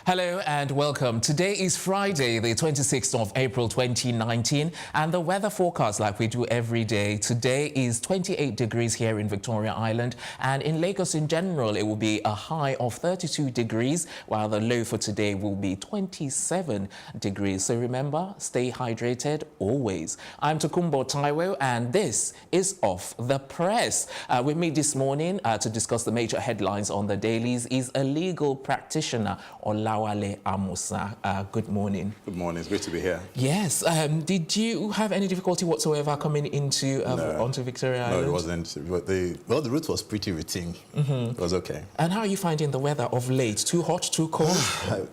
Hello and welcome. Today is Friday, the 26th of April 2019, and the weather forecast, like we do every day, today is 28 degrees here in Victoria Island, and in Lagos in general it will be a high of 32 degrees, while the low for today will be 27 degrees. So remember, stay hydrated always. I'm Tokunbo Taiwo, and this is Off the Press. With me this morning to discuss the major headlines on the dailies is a legal practitioner, Olawale. Amoussa. Good morning. Good morning. It's great to be here. Yes. Did you have any difficulty whatsoever coming into onto Victoria Island? No, it wasn't. The route was pretty routine. It was okay. And how are you finding the weather of late? Too hot, too cold?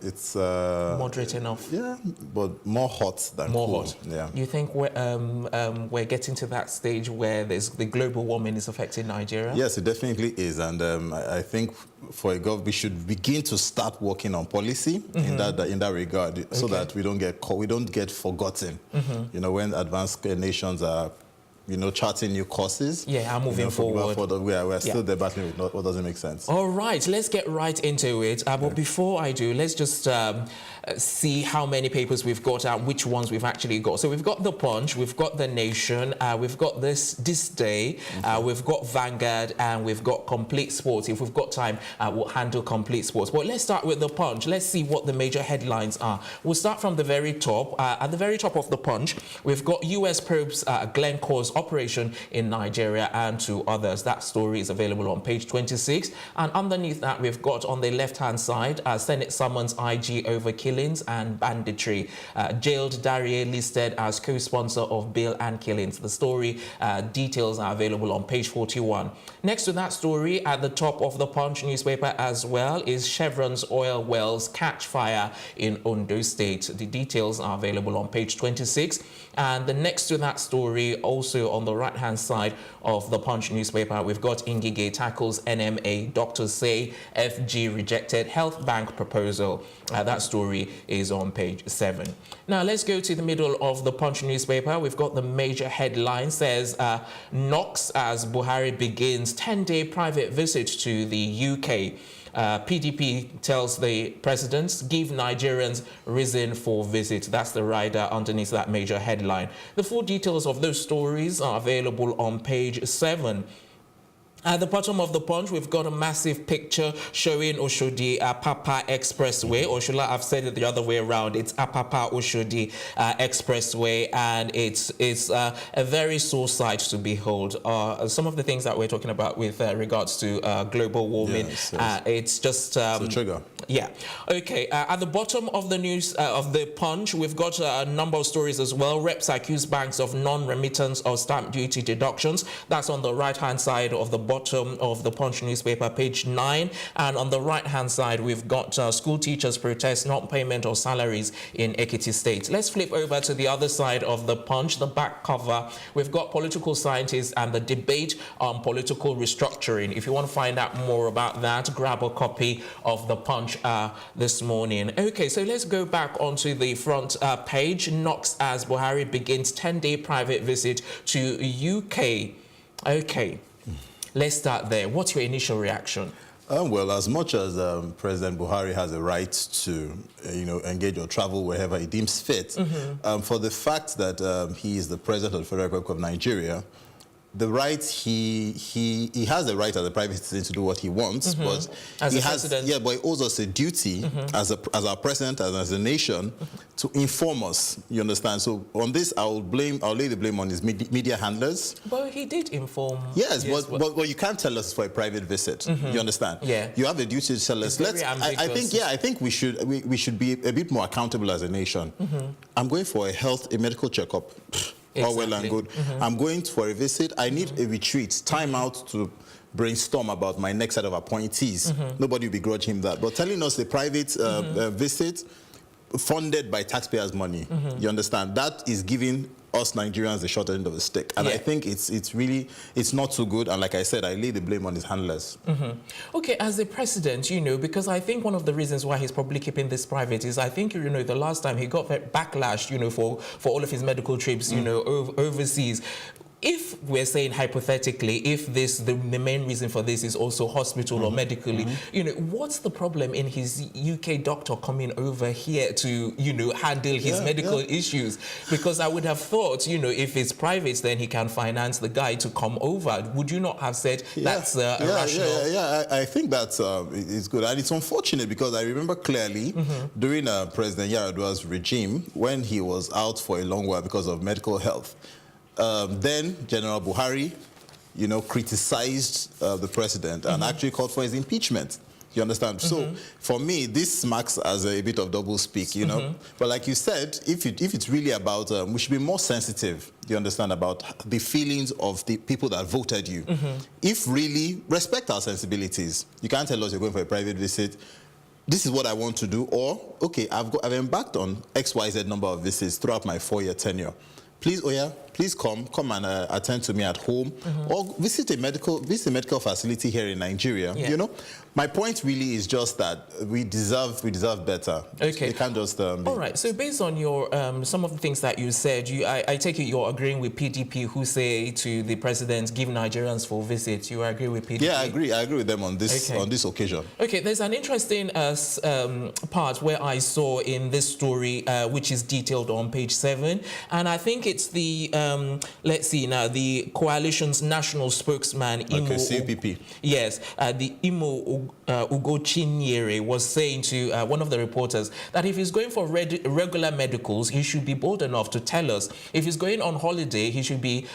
It's moderate enough. Yeah, but more hot than more cool. Hot. Yeah. You think we're getting to that stage where the global warming is affecting Nigeria? Yes, it definitely is, and I think for a government we should begin to start working on policy in that regard, so that we don't get forgotten. You know, when advanced nations are charting new courses. Yeah, I'm moving forward. We're still debating with what doesn't make sense. All right, let's get right into it. But before I do, let's just see how many papers we've got and which ones we've actually got. So we've got The Punch, we've got The Nation, we've got This Day, we've got Vanguard, and we've got Complete Sports. If we've got time, we'll handle Complete Sports. But let's start with The Punch. Let's see what the major headlines are. We'll start from the very top. At the very top of The Punch, we've got US probes Glencore's operation in Nigeria and to others. That story is available on page 26. And underneath that, we've got on the left-hand side, Senate summons IG over killings and banditry. Jailed Darie listed as co-sponsor of bail and killings. The story details are available on page 41. Next to that story, at the top of the Punch newspaper as well, is Chevron's oil wells catch fire in Ondo State. The details are available on page 26. And the next to that story, also on the right-hand side of the Punch newspaper, we've got Ngige tackles NMA. Doctors say FG rejected health bank proposal. That story is on page 7. Now let's go to the middle of the Punch newspaper. We've got the major headline says knocks as Buhari begins 10-day private visit to the UK. PDP tells the president, give Nigerians reason for visit. That's the rider underneath that major headline. The full details of those stories are available on page 7. At the bottom of the Punch, we've got a massive picture showing Oshodi Apapa Expressway, or should I have said it the other way around? It's Apapa Oshodi Expressway, and it's a very sore sight to behold. Some of the things that we're talking about with regards to global warming, it's just it's a trigger. Yeah. Okay. At the bottom of the news of the Punch, we've got a number of stories as well. Reps accuse banks of non-remittance of stamp duty deductions. That's on the right-hand side of the bottom of the Punch newspaper, page 9. And on the right-hand side, we've got school teachers protest non-payment of salaries in Ekiti State. Let's flip over to the other side of the Punch, the back cover. We've got political scientists and the debate on political restructuring. If you want to find out more about that, grab a copy of the Punch this morning. Okay, so let's go back onto the front page. Knocks as Buhari begins 10-day private visit to UK. Okay, let's start there. What's your initial reaction? Well, as much as President Buhari has a right to, engage or travel wherever he deems fit, for the fact that he is the President of the Federal Republic of Nigeria, the right he has the right as a private citizen to do what he wants, but as he has but he owes us a duty as our president and as a nation to inform us. You understand? So on this, I'll lay the blame on his media handlers. But he did inform. Yes, but you can't tell us for a private visit. You understand? Yeah. You have a duty to tell us. I think we should be a bit more accountable as a nation. I'm going for a medical checkup. Exactly. All well and good. I'm going for a visit. I need a retreat, time out to brainstorm about my next set of appointees. Nobody will begrudge him that. But telling us a private visit funded by taxpayers' money, you understand, that is giving us Nigerians the short end of the stick. And I think it's not so good. And like I said, I lay the blame on his handlers. Okay, as the president, because I think one of the reasons why he's probably keeping this private is I think, the last time he got backlash, for all of his medical trips, overseas. if we're saying hypothetically, if the main reason for this is also hospital or medically, you know, what's the problem in his UK doctor coming over here to, you know, handle his medical issues? Because I would have thought, you know, if it's private, then he can finance the guy to come over. Would you not have said that's rational? I think that's it's good, and it's unfortunate because I remember clearly during President Yar'Adua's regime when he was out for a long while because of medical health. Then General Buhari, you know, criticized the president and actually called for his impeachment. You understand? So for me, this marks as a bit of double speak, you know. But like you said, if it's really about, we should be more sensitive, you understand, about the feelings of the people that voted you. If really, respect our sensibilities. You can't tell us you're going for a private visit. This is what I want to do. Or, okay, I've embarked on XYZ number of visits throughout my 4-year tenure. Please, please come and attend to me at home, or visit a medical facility here in Nigeria. You know, my point really is just that we deserve better. Okay, we can't just. All right. So based on your some of the things that you said, I take it you're agreeing with PDP, who say to the president, give Nigerians full visits. You agree with PDP? Yeah, I agree with them on this occasion. Okay, there's an interesting part where I saw in this story, which is detailed on page 7, and I think it's the let's see now, the coalition's national spokesman, Imo, CPP. Yes, the Imo Ugochinyere was saying to one of the reporters that if he's going for regular medicals, he should be bold enough to tell us. If he's going on holiday, he should be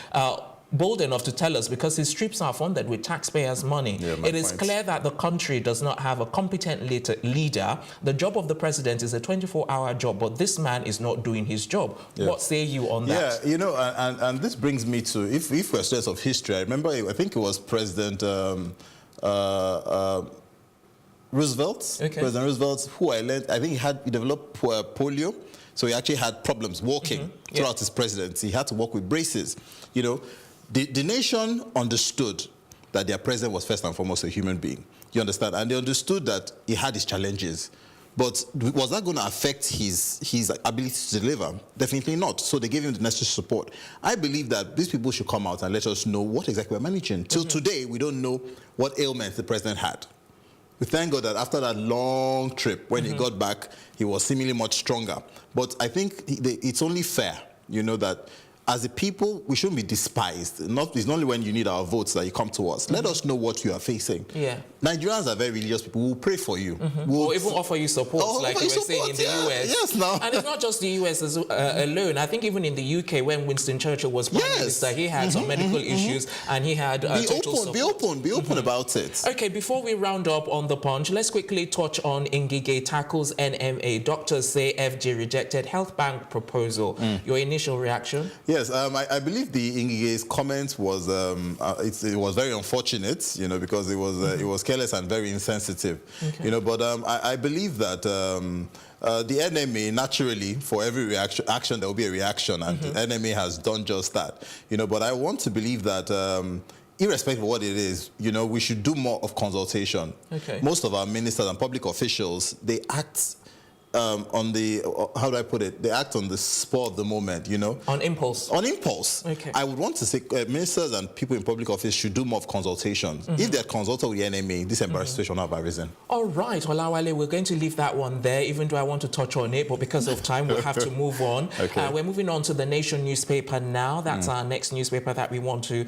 bold enough to tell us, because his trips are funded with taxpayers' money. It is clear that the country does not have a competent leader. The job of the president is a 24-hour job, but this man is not doing his job. What say you on that? Yeah, you know, and this brings me to, if we're students of history, I remember, I think it was President Roosevelt. President Roosevelt, who I think he developed polio, so he actually had problems walking throughout his presidency. He had to walk with braces. You know, the nation understood that their president was first and foremost a human being. You understand? And they understood that he had his challenges. But was that going to affect his ability to deliver? Definitely not. So they gave him the necessary support. I believe that these people should come out and let us know what exactly we're managing. Till today, we don't know what ailments the president had. We thank God that after that long trip, when he got back, he was seemingly much stronger. But I think it's only fair, you know, that as a people, we shouldn't be despised. It's not only when you need our votes that you come to us. Let us know what you are facing. Nigerians are very religious people. We'll pray for you. We'll even offer you support, like you were saying in the US. Yes, now. And it's not just the US alone. I think even in the UK, when Winston Churchill was Prime Minister, he had some medical issues, and he had total support. Be open about it. Okay, before we round up on the punch, let's quickly touch on Ngige tackles NMA. Doctors say FG rejected Health Bank proposal. Your initial reaction? Yes, I believe the Ngige's comment was it was very unfortunate, you know, because it was careless and very insensitive, you know. But I believe that the NMA, naturally, for every action there will be a reaction, and the NMA has done just that, you know. But I want to believe that irrespective of what it is, you know, we should do more of consultation. Most of our ministers and public officials, they act on the, how do I put it? They act on the spur of the moment, you know? On impulse. On impulse. I would want to say ministers and people in public office should do more of consultations. If they had consulted with the NMA, this embarrassing situation would not have arisen. All right, Olawale, we're going to leave that one there, even though I want to touch on it, but because of time, we'll have to move on. We're moving on to the Nation newspaper now. That's our next newspaper that we want to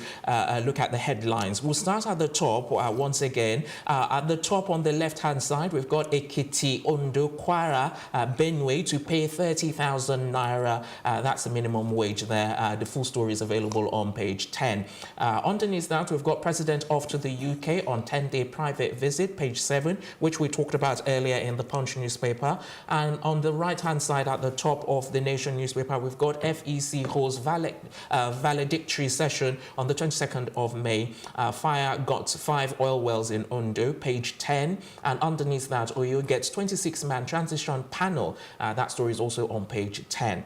look at the headlines. We'll start at the top once again. At the top on the left-hand side, we've got Ekiti, Ondo, Kwara, Benue to pay 30,000 naira. That's the minimum wage there. The full story is available on page 10. Underneath that, we've got President off to the UK on 10-day private visit, page 7, which we talked about earlier in the Punch newspaper. And on the right-hand side at the top of the Nation newspaper, we've got FEC holds valedictory session on the 22nd of May. Fire got 5 oil wells in Ondo, page 10. And underneath that, Oyo gets 26-man transition panel. That story is also on page 10.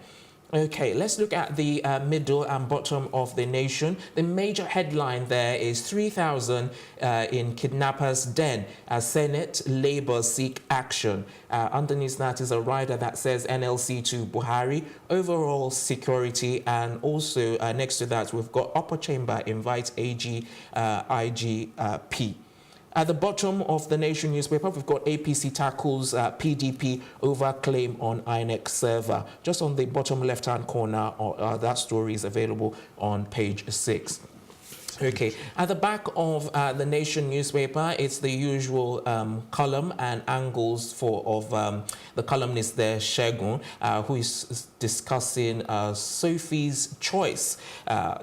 Okay, let's look at the middle and bottom of the nation. The major headline there is 3,000 in kidnappers' den as Senate Labour seek action. Underneath that is a rider that says NLC to Buhari, overall security, and also next to that we've got Upper Chamber invites AG IGP. At the bottom of the Nation newspaper, we've got APC tackles PDP over claim on INEC server. Just on the bottom left-hand corner, that story is available on page 6. Okay, at the back of the Nation newspaper, it's the usual column and angles of the columnist there, Shegun, who is discussing Sophie's choice.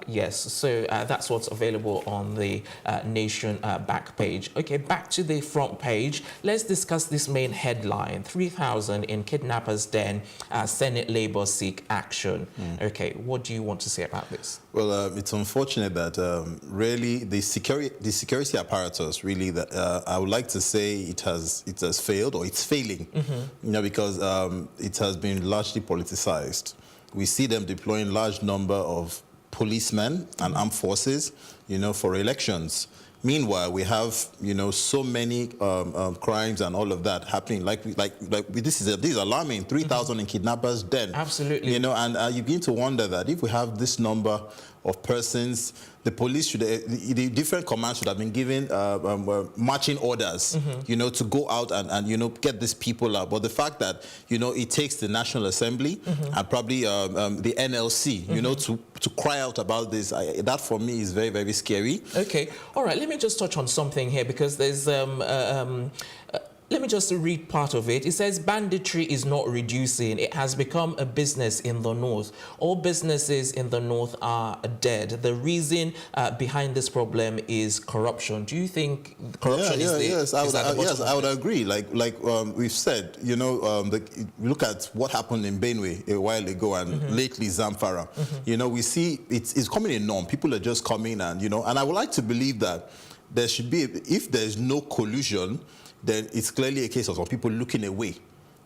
Yes, so that's what's available on the Nation back page. Okay, back to the front page. Let's discuss this main headline: 3,000 in kidnappers' den. Senate Labour seek action. Okay, what do you want to say about this? Well, it's unfortunate that really the security apparatus really that I would like to say it has failed, or it's failing, you know, because it has been largely politicized. We see them deploying large number of policemen and armed forces, you know, for elections. Meanwhile, we have, you know, so many crimes and all of that happening. This is alarming. 3,000 in kidnappers' den. Absolutely. You know, and you begin to wonder that if we have this number of persons, the police should, the different commands should have been given marching orders, you know, to go out and, you know, get these people out. But the fact that, you know, it takes the National Assembly and probably the NLC, you know, to cry out about this, that for me is very, very scary. Okay. All right. Let me just touch on something here, because there's let me just read part of it. It says, banditry is not reducing. It has become a business in the north. All businesses in the north are dead. The reason behind this problem is corruption. Do you think corruption is the... Yes, I would agree. Like we've said, you know, look at what happened in Benue a while ago and lately Zamfara. You know, we see it's coming a norm. People are just coming and, you know, and I would like to believe that there should be, if there's no collusion, then it's clearly a case of some people looking away.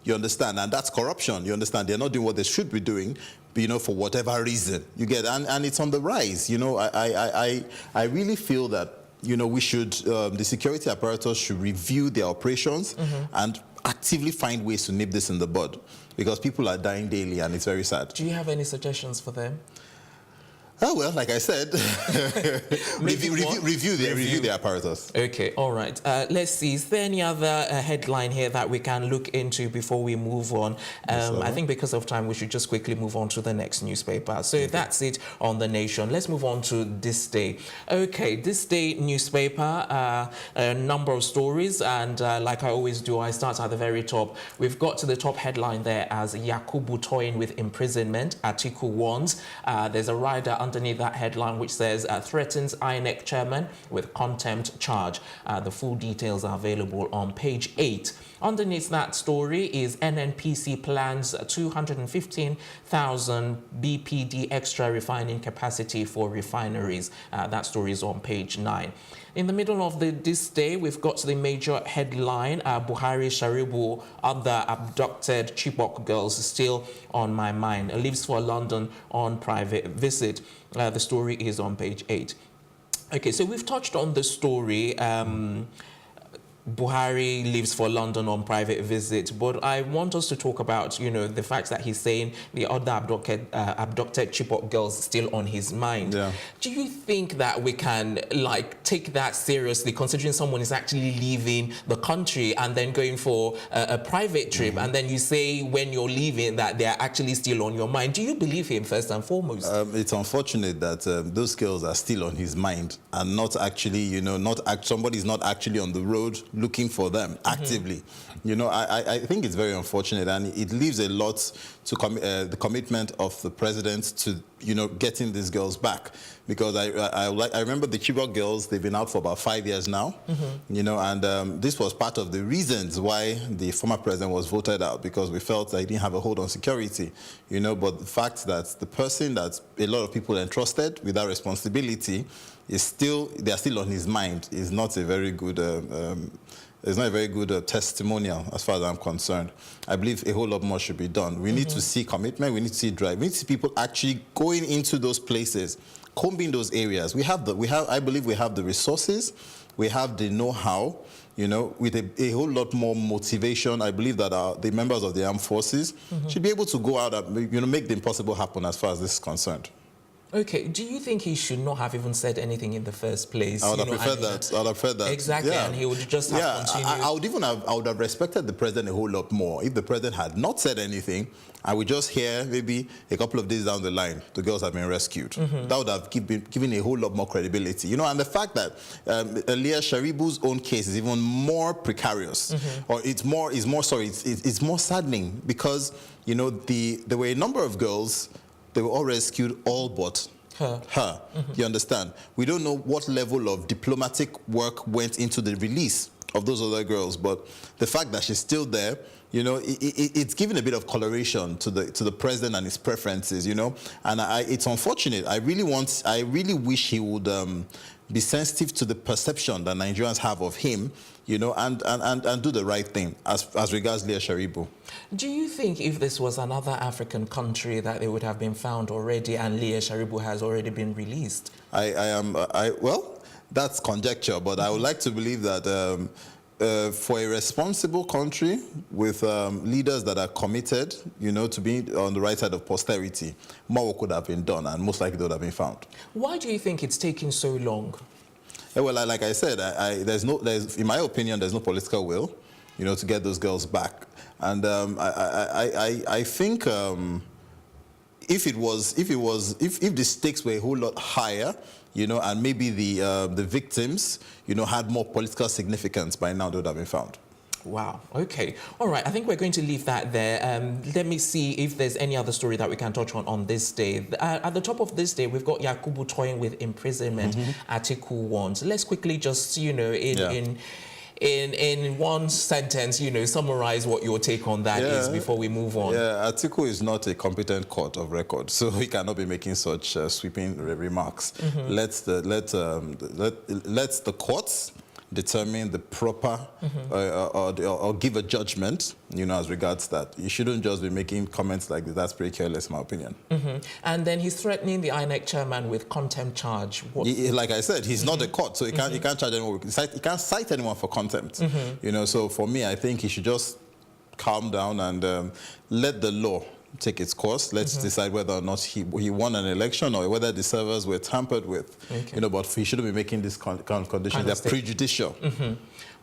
You understand? And that's corruption. You understand? They're not doing what they should be doing, you know, for whatever reason. You get, and it's on the rise. You know, I really feel that, you know, we should, the security apparatus should review their operations and actively find ways to nip this in the bud, because people are dying daily and it's very sad. Do you have any suggestions for them? Oh, well, like I said, review the apparatus. Okay, all right. Let's see. Is there any other headline here that we can look into before we move on? I think because of time, we should just quickly move on to the next newspaper. So that's it on the Nation. Let's move on to This Day. Okay, This Day newspaper, a number of stories. And like I always do, I start at the very top. We've got to the top headline there as Yakubu toying with imprisonment. Atiku warns. There's a rider underneath that headline which says threatens INEC chairman with contempt charge. The full details are available on page 8. Underneath that story is NNPC plans 215,000 BPD extra refining capacity for refineries. That story is on page 9. In the middle of This Day, we've got the major headline, Buhari Sharibu, other abducted Chibok girls still on my mind, leaves for London on private visit. The story is on page 8. Okay, so we've touched on the story. Buhari leaves for London on private visit, but I want us to talk about, you know, the fact that he's saying the other abducted Chibok girls still on his mind. Yeah. Do you think that we can, like, take that seriously, considering someone is actually leaving the country and then going for a private trip, and then you say when you're leaving that they're actually still on your mind? Do you believe him, first and foremost? It's unfortunate that those girls are still on his mind and not actually, you know, somebody's not actually on the road looking for them actively. You know, I think it's very unfortunate, and it leaves a lot to the commitment of the president to, you know, getting these girls back. Because I remember the Chibok girls, they've been out for about 5 years now, you know, and this was part of the reasons why the former president was voted out, because we felt that he didn't have a hold on security, you know. But the fact that the person that a lot of people entrusted with that responsibility is they're still on his mind is not a very good It's not a very good testimonial as far as I'm concerned. I believe a whole lot more should be done. We need to see commitment. We need to see drive. We need to see people actually going into those places, combing those areas. I believe we have the resources. We have the know-how. You know, with a whole lot more motivation, I believe that the members of the armed forces should be able to go out and, you know, make the impossible happen as far as this is concerned. Okay, do you think he should not have even said anything in the first place? I would have preferred that. I would have preferred that. Exactly, yeah. And he would just have continued. I would have respected the president a whole lot more if the president had not said anything. I would just hear maybe a couple of days down the line, the girls have been rescued. That would have given a whole lot more credibility. You know, and the fact that Leah Sharibu's own case is even more precarious, or it's more saddening because, you know, there were a number of girls. They were all rescued, all but her. You understand? We don't know what level of diplomatic work went into the release of those other girls, but the fact that she's still there, you know, it's given a bit of coloration to the president and his preferences, you know. And it's unfortunate. I really wish he would be sensitive to the perception that Nigerians have of him, you know, and do the right thing as regards Leah Sharibu. Do you think if this was another African country that they would have been found already and Leah Sharibu has already been released? Well, that's conjecture, but I would like to believe that for a responsible country with leaders that are committed, you know, to be on the right side of posterity, more could have been done and most likely they would have been found. Why do you think it's taking so long? Well, like I said, in my opinion, there's no political will, you know, to get those girls back. And I think if the stakes were a whole lot higher, you know, and maybe the victims, you know, had more political significance, by now they would have been found. Wow. Okay. All right. I think we're going to leave that there. Let me see if there's any other story that we can touch on this day. At the top of this day, we've got Yakubu toying with imprisonment, Article 1. So let's quickly just, you know, in one sentence, you know, summarize what your take on that is before we move on. Yeah, Atiku is not a competent court of record, so he cannot be making such sweeping remarks. Let the courts determine the proper or give a judgment, you know, as regards that. You shouldn't just be making comments like that. That's pretty careless, in my opinion. And then he's threatening the INEC chairman with contempt charge. Like I said, he's not a court, so he can't charge anyone. He can't cite anyone for contempt. You know, so for me, I think he should just calm down and let the law take its course. Let's decide whether or not he won an election or whether the servers were tampered with. You know, but he shouldn't be making this kind of conditions. They're prejudicial.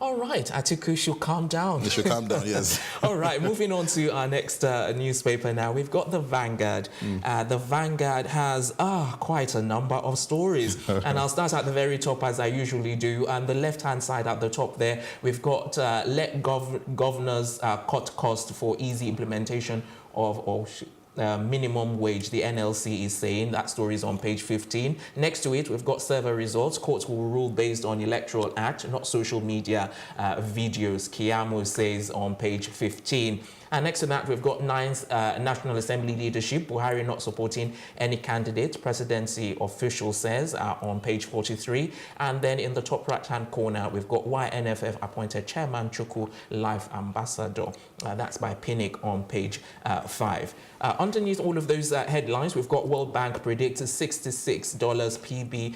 All right, Atiku should calm down. He should calm down, yes. All right, moving on to our next newspaper now. We've got the Vanguard. The Vanguard has quite a number of stories. And I'll start at the very top, as I usually do. And the left-hand side at the top there, we've got let governors cut cost for easy implementation of minimum wage, the NLC is saying. That story is on page 15. Next to it, we've got server results. Courts will rule based on Electoral Act, not social media videos, Kiamo says on page 15. And next to that, we've got 9th National Assembly leadership, Buhari not supporting any candidate, presidency official says on page 43. And then in the top right-hand corner, we've got why NFF appointed Chairman Chukwu Life Ambassador. That's by Pinnick on page 5. Underneath all of those headlines, we've got World Bank predicts $66 PB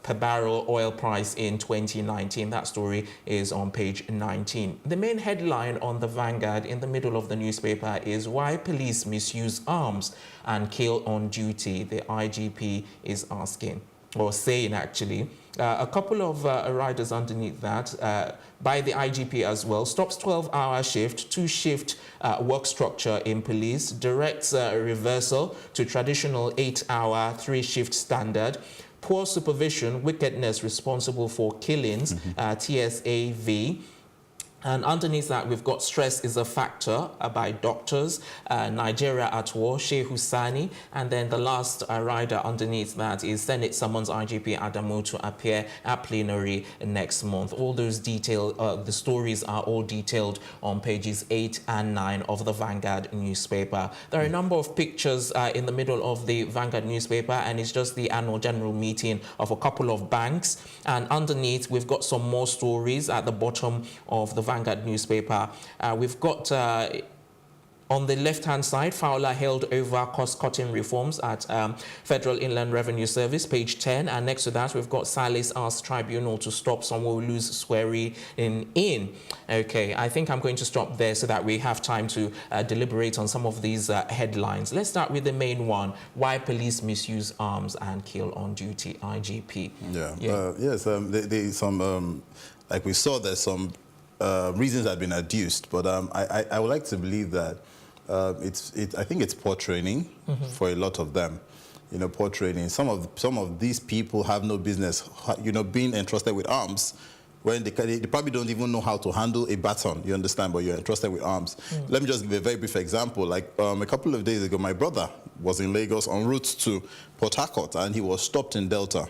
per barrel oil price in 2019. That story is on page 19. The main headline on the Vanguard in the middle of the newspaper is why police misuse arms and kill on duty. The IGP is asking, or saying actually. A couple of riders underneath that by the IGP as well. Stops 12-hour shift, 2-shift work structure in police. Directs reversal to traditional 8-hour, 3-shift standard. Poor supervision, wickedness responsible for killings, TSAV. And underneath that, we've got stress is a factor by doctors, Nigeria at war, Sheikh Husani. And then the last rider underneath that is Senate summons IGP Adamu to appear at plenary next month. All those the stories are all detailed on pages 8 and 9 of the Vanguard newspaper. There are a number of pictures in the middle of the Vanguard newspaper, and it's just the annual general meeting of a couple of banks. And underneath, we've got some more stories at the bottom of the Vanguard newspaper. We've got on the left-hand side, Fowler held over cost-cutting reforms at Federal Inland Revenue Service, page 10. And next to that, we've got Salis asks tribunal to stop Sanwo-Olu's swearing in. Okay, I think I'm going to stop there so that we have time to deliberate on some of these headlines. Let's start with the main one. Why police misuse arms and kill on duty IGP? Yes, like we saw, there's some reasons have been adduced, but I would like to believe that I think it's poor training for a lot of them. You know, poor training. Some of these people have no business, being entrusted with arms when they probably don't even know how to handle a baton. You understand? But you're entrusted with arms. Let me just give a very brief example. Like a couple of days ago, my brother was in Lagos en route to Port Harcourt, and he was stopped in Delta,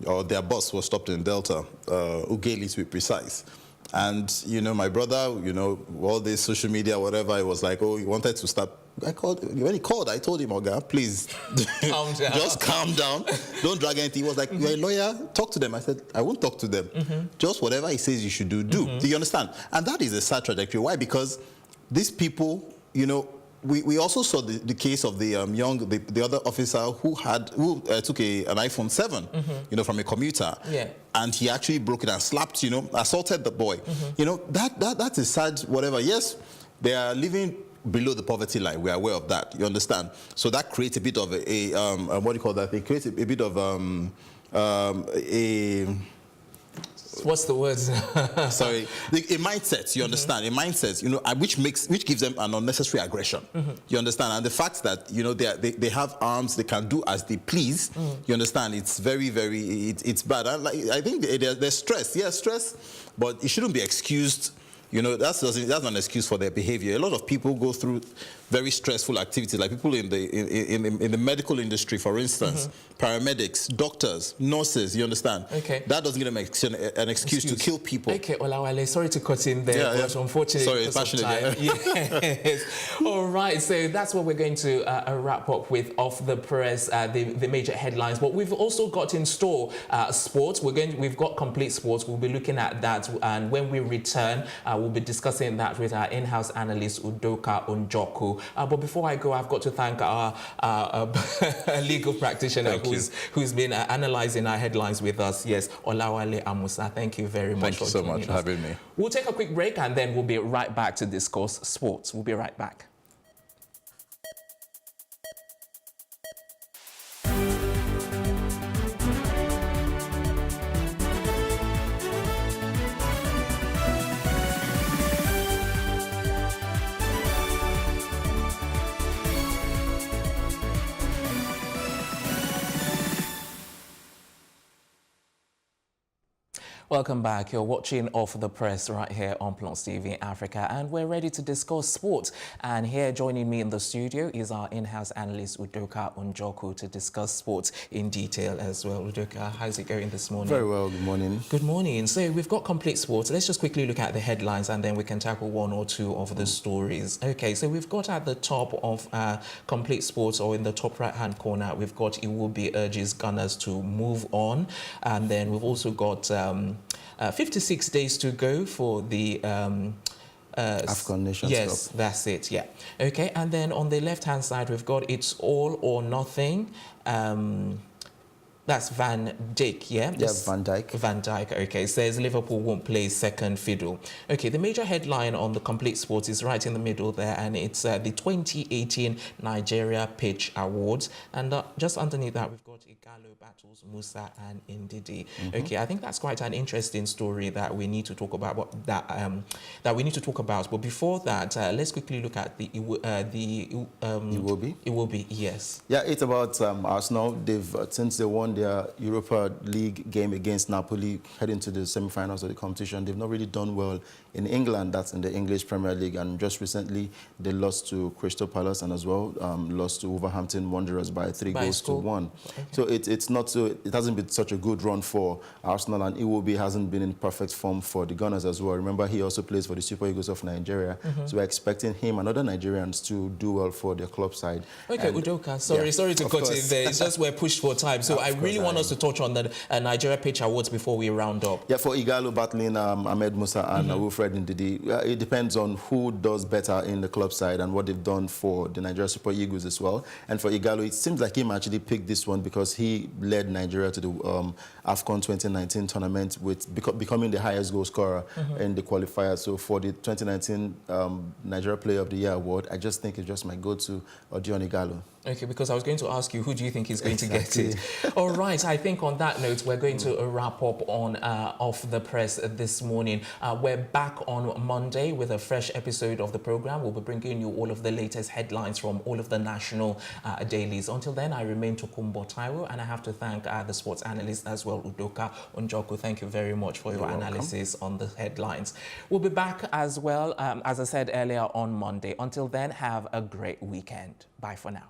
or their bus was stopped in Delta, Ughelli to be precise. And, my brother, all this social media, whatever, it was like, oh, he wanted to start. When he called, I told him, Oga, please, calm down. Just calm down. Don't drag anything. He was like, you're a lawyer, talk to them. I said, I won't talk to them. Just whatever he says you should do. Do you understand? And that is a sad trajectory. Why? Because these people, we also saw the case of the the other officer who took an iPhone 7, from a commuter, and he actually broke it and slapped, assaulted the boy. That is sad. Whatever. Yes, they are living below the poverty line. We are aware of that. You understand? So that creates a bit of what do you call that? It creates a bit of What's the word? Sorry, a mindset. You understand? A mindset. Which gives them an unnecessary aggression. You understand? And the fact that they have arms, they can do as they please. You understand? It's very, very. It's bad. And I think there's stress. Yes, stress, but it shouldn't be excused. That's not an excuse for their behavior. A lot of people go through very stressful activities, like people in the medical industry, for instance, paramedics, doctors, nurses. You understand? Okay. That doesn't give them an excuse to kill people. Okay, Olawale, sorry to cut in there, but unfortunately, sorry, it's passionate. Yes. All right, so that's what we're going to wrap up with off the press, the major headlines. But we've also got in store sports. We've got complete sports. We'll be looking at that, and when we return, we'll be discussing that with our in-house analyst Udoka Njoku. But before I go, I've got to thank our legal practitioner who's been analyzing our headlines with us. Yes, Olawale Amoussa. Thank you very much. Thank you so much for having me. We'll take a quick break and then we'll be right back to discuss sports. We'll be right back. Welcome back. You're watching Off the Press right here on Plus TV Africa, and we're ready to discuss sports. And here joining me in the studio is our in-house analyst Udoka Njoku to discuss sports in detail as well. Udoka, how's it going this morning? Very well, good morning. Good morning. So we've got complete sports. Let's just quickly look at the headlines and then we can tackle one or two of the stories. Okay, so we've got at the top of complete sports, or in the top right-hand corner, we've got Iwobi urges Gunners to move on. And then we've also got 56 days to go for the African Nations Cup. Yes, that's it, yeah. Okay, and then on the left-hand side, we've got It's All or Nothing. That's Van Dijk, yeah? Yeah, Van Dijk. Van Dijk, okay. Says Liverpool won't play second fiddle. Okay, the major headline on the complete sports is right in the middle there, and it's the 2018 Nigeria Pitch Awards. And just underneath that, we've got Igalo battles Musa and Ndidi. Okay, I think that's quite an interesting story that we need to talk about. But before that, let's quickly look at the Iwobi. Iwobi? Iwobi, yes. Yeah, it's about Arsenal. They've since they won won their Europa League game against Napoli, heading to the semi-finals of the competition. They've not really done well in England, that's in the English Premier League, and just recently they lost to Crystal Palace and as well lost to Wolverhampton Wanderers by 3 goals to 1. Okay. So it's not so, it hasn't been such a good run for Arsenal, and Iwobi hasn't been in perfect form for the Gunners as well. Remember, he also plays for the Super Eagles of Nigeria, so we're expecting him and other Nigerians to do well for their club side. Okay, and Udoka, sorry to cut in there. It's just we're pushed for time. So I really want us to touch on the Nigeria Pitch Awards before we round up. Yeah, for Igalo battling Ahmed Musa and Wilfred Ndidi, it depends on who does better in the club side and what they've done for the Nigeria Super Eagles as well. And for Igalo, it seems like him actually picked this one because he led Nigeria to the AFCON 2019 tournament with becoming the highest goal scorer in the qualifier. So for the 2019 Nigeria Player of the Year award, I just think it just might go to Odion Igalo. Okay, because I was going to ask you, who do you think is going to get it? All right, I think on that note, we're going to wrap up on Off the Press this morning. We're back on Monday with a fresh episode of the program. We'll be bringing you all of the latest headlines from all of the national dailies. Until then, I remain Tokunbo Taiwo, and I have to thank the sports analyst as well, Udoka Unjoku. Thank you very much for your analysis on the headlines. We'll be back as well, as I said earlier, on Monday. Until then, have a great weekend. Bye for now.